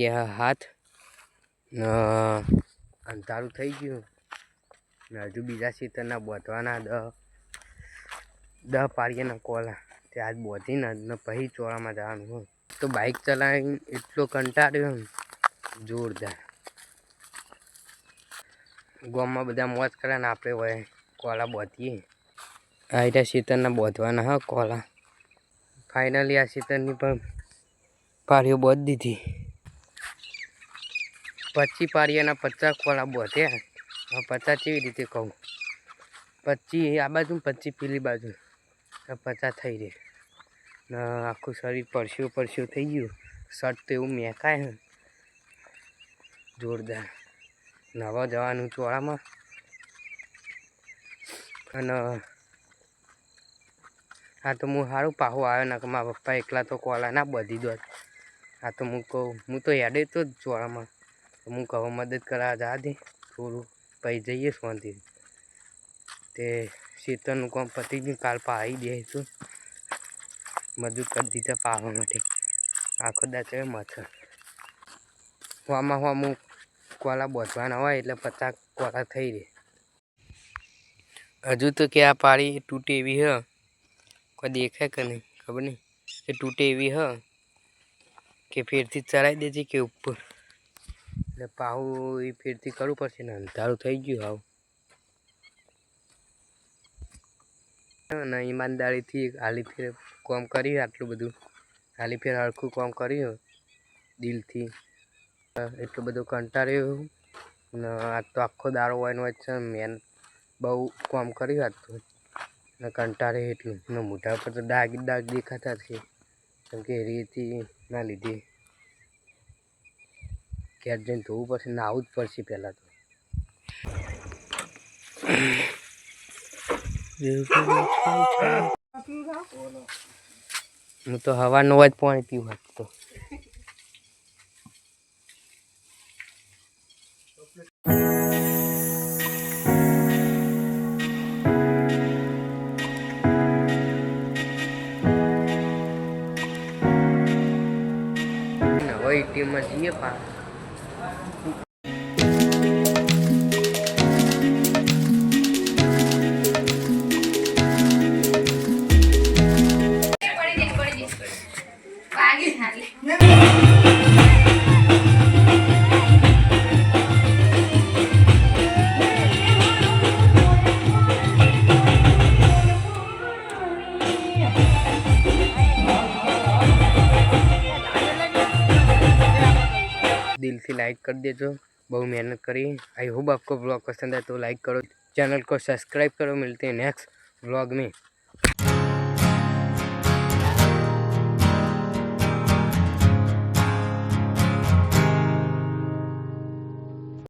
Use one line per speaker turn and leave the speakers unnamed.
વાગ્યા 7 અંધારું થઈ ગયું ને હજુ બીજા ખેતરના બોધવાના 10 પાળિયાના કોલા તે આજ બોધીને ને પછી ચોળામાં જવાનું હોય તો બાઇક ચલાવીને એટલો કંટાળ્યો જોરદાર ગામમાં બધા મોજ કરે ને આપણે હોય કોલા બોધીએ આ રીતે ખેતરના બોધવાના હા કોલા ફાઇનલી આ ખેતરની પણ પાળીઓ બોધ દીધી 25 પાળિયાના 50 કોલા બોધ્યા 50 કેવી રીતે કહું 25 આ બાજુ 25 પેલી બાજુ 50 થઈ રહે ને આખું શરીર પરસ્યું થઈ ગયું શર્ટ તો એવું મેકાય હે જોરદાર નવા જવાનું ચોળામાં અને આ તો હું સારું પાહું આવ્યો ને કે મારા પપ્પા એકલા તો કોલા ના બધી દોત આ તો હું કહું હું તો યાદે તો જ ચોળામાં હું કહું મદદ કરવા જા દે થોડું પછી જઈએ શાંતિ તે ખેતરનું કામ પતી ગયું કાલ પાવી દે તો મજૂર કરી દીધા પાવા માટે આખો દાચે મચ્છર હું કોલા બોધવાના હોય એટલે 50 કોલા થઈ રહે હજુ તો કે આ પાળી તૂટે એવી હ કોઈ દેખાય કે નહીં ખબર નહીં કે તૂટે એવી હ કે ફેરથી ચડાવી દેજે કે ઉપર એટલે પાહું એ ફેરથી કરવું પડશે ને અંધારું થઈ ગયું હાવ અને ઈમાનદારીથી હાલી ફેર કામ કર્યું આટલું બધું હાલી ફેર હરખું કામ કર્યું દિલથી એટલું બધું કંટાળ્યું ને આજ તો આખો દારો હોય છે મેન બહુ કામ કર્યું આજ તો ને કંટાળે એટલું ને મોઢા પર તો ડાગ દેખાતા છે કેમ કે રેતી ના લીધે ઘેર જઈને ધોવું પડશે નાહવું જ પડશે પહેલાં તો હું તો હવાનો જ પાણી પીવું તો હવે ટીમમાં જઈએ પા दिल से लाइक कर देजो बहुत मेहनत करी आई होप आपको ब्लॉग पसंद है तो लाइक करो चैनल को सब्सक्राइब करो मिलते हैं नेक्स्ट ब्लॉग में।